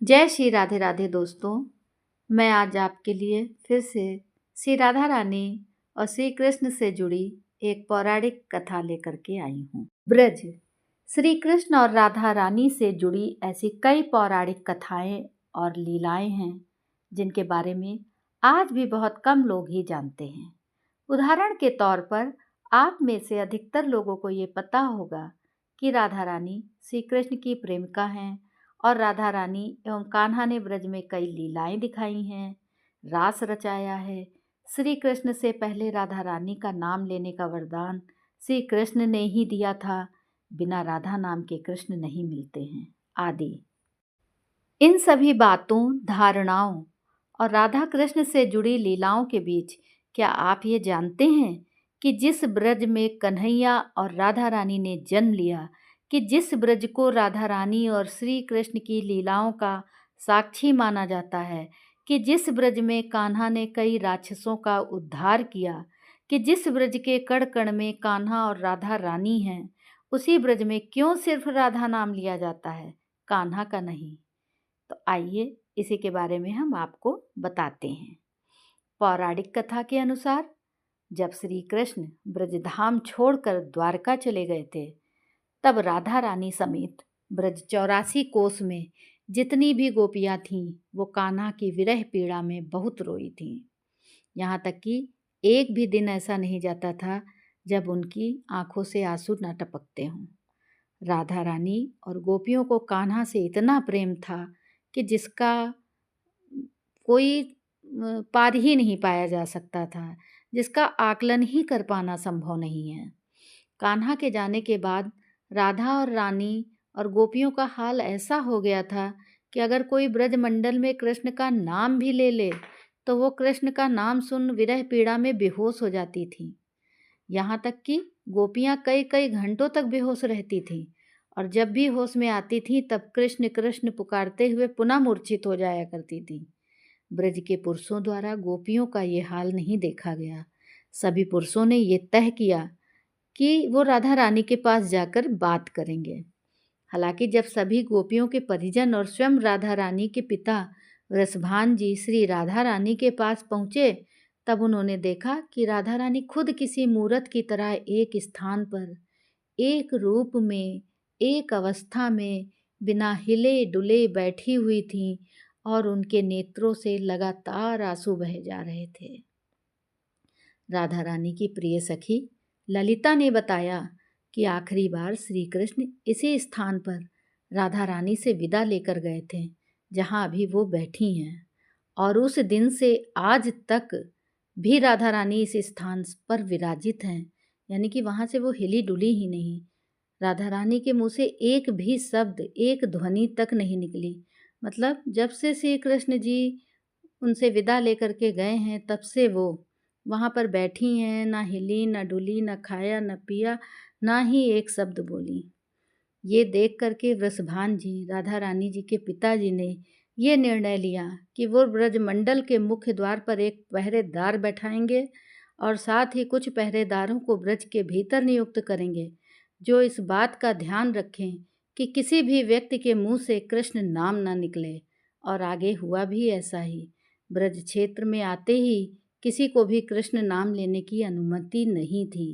जय श्री राधे राधे दोस्तों। मैं आज आपके लिए फिर से श्री राधा रानी और श्री कृष्ण से जुड़ी एक पौराणिक कथा लेकर के आई हूँ। ब्रज श्री कृष्ण और राधा रानी से जुड़ी ऐसी कई पौराणिक कथाएं और लीलाएं हैं जिनके बारे में आज भी बहुत कम लोग ही जानते हैं। उदाहरण के तौर पर आप में से अधिकतर लोगों को ये पता होगा कि राधा रानी श्री कृष्ण की प्रेमिका हैं और राधा रानी एवं कान्हा ने ब्रज में कई लीलाएं दिखाई हैं, रास रचाया है। श्री कृष्ण से पहले राधा रानी का नाम लेने का वरदान श्री कृष्ण ने ही दिया था, बिना राधा नाम के कृष्ण नहीं मिलते हैं आदि। इन सभी बातों, धारणाओं और राधा कृष्ण से जुड़ी लीलाओं के बीच क्या आप ये जानते हैं कि जिस ब्रज में कन्हैया और राधा रानी ने जन्म लिया, कि जिस ब्रज को राधा रानी और श्री कृष्ण की लीलाओं का साक्षी माना जाता है, कि जिस ब्रज में कान्हा ने कई राक्षसों का उद्धार किया, कि जिस ब्रज के कण कण में कान्हा और राधा रानी हैं, उसी ब्रज में क्यों सिर्फ राधा नाम लिया जाता है, कान्हा का नहीं? तो आइए इसी के बारे में हम आपको बताते हैं। पौराणिक कथा के अनुसार जब श्री कृष्ण ब्रजधाम छोड़कर द्वारका चले गए थे, तब राधा रानी समेत ब्रज 84 कोस में जितनी भी गोपियाँ थीं, वो कान्हा की विरह पीड़ा में बहुत रोई थीं। यहाँ तक कि एक भी दिन ऐसा नहीं जाता था जब उनकी आंखों से आंसू न टपकते हों। राधा रानी और गोपियों को कान्हा से इतना प्रेम था कि जिसका कोई पार ही नहीं पाया जा सकता था, जिसका आकलन ही कर पाना संभव नहीं है। कान्हा के जाने के बाद राधा और रानी और गोपियों का हाल ऐसा हो गया था कि अगर कोई ब्रज मंडल में कृष्ण का नाम भी ले ले तो वो कृष्ण का नाम सुन विरह पीड़ा में बेहोश हो जाती थी। यहाँ तक कि गोपियाँ कई कई घंटों तक बेहोश रहती थीं और जब भी होश में आती थीं तब कृष्ण कृष्ण पुकारते हुए पुनः मूर्छित हो जाया करती थीं। ब्रज के पुरुषों द्वारा गोपियों का ये हाल नहीं देखा गया। सभी पुरुषों ने ये तय किया कि वो राधा रानी के पास जाकर बात करेंगे। हालांकि जब सभी गोपियों के परिजन और स्वयं राधा रानी के पिता वृषभान जी श्री राधा रानी के पास पहुँचे, तब उन्होंने देखा कि राधा रानी खुद किसी मूरत की तरह एक स्थान पर, एक रूप में, एक अवस्था में बिना हिले डुले बैठी हुई थीं और उनके नेत्रों से लगातार आंसू बहे जा रहे थे। राधा रानी की प्रिय सखी ललिता ने बताया कि आखिरी बार श्री कृष्ण इसी स्थान पर राधा रानी से विदा लेकर गए थे जहाँ अभी वो बैठी हैं, और उस दिन से आज तक भी राधा रानी इस स्थान पर विराजित हैं, यानी कि वहाँ से वो हिली डुली ही नहीं। राधा रानी के मुँह से एक भी शब्द, एक ध्वनि तक नहीं निकली। मतलब जब से श्री कृष्ण जी उनसे विदा लेकर के गए हैं तब से वो वहाँ पर बैठी हैं, ना हिली, ना डुली, ना खाया, ना पिया, ना ही एक शब्द बोली। ये देख करके वृषभान जी, राधा रानी जी के पिताजी ने ये निर्णय लिया कि वो ब्रजमंडल के मुख्य द्वार पर एक पहरेदार बैठाएंगे और साथ ही कुछ पहरेदारों को ब्रज के भीतर नियुक्त करेंगे, जो इस बात का ध्यान रखें कि किसी भी व्यक्ति के मुंह से कृष्ण नाम ना निकले। और आगे हुआ भी ऐसा ही। ब्रज क्षेत्र में आते ही किसी को भी कृष्ण नाम लेने की अनुमति नहीं थी।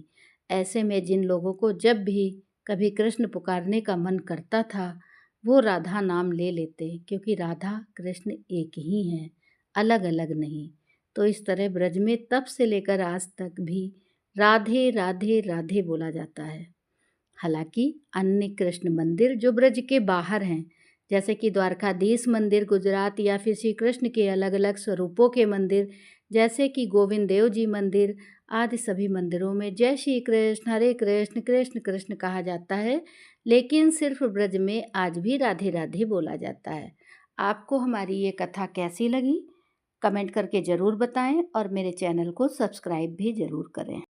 ऐसे में जिन लोगों को जब भी कभी कृष्ण पुकारने का मन करता था वो राधा नाम ले लेते, क्योंकि राधा कृष्ण एक ही हैं, अलग अलग नहीं। तो इस तरह ब्रज में तब से लेकर आज तक भी राधे राधे राधे बोला जाता है। हालांकि अन्य कृष्ण मंदिर जो ब्रज के बाहर हैं, जैसे कि द्वारकाधीश मंदिर गुजरात या फिर श्री कृष्ण के अलग अलग स्वरूपों के मंदिर जैसे कि गोविंद देव जी मंदिर आदि, सभी मंदिरों में जय श्री कृष्ण, हरे कृष्ण, कृष्ण कृष्ण कहा जाता है, लेकिन सिर्फ ब्रज में आज भी राधे राधे बोला जाता है। आपको हमारी ये कथा कैसी लगी कमेंट करके ज़रूर बताएं और मेरे चैनल को सब्सक्राइब भी ज़रूर करें।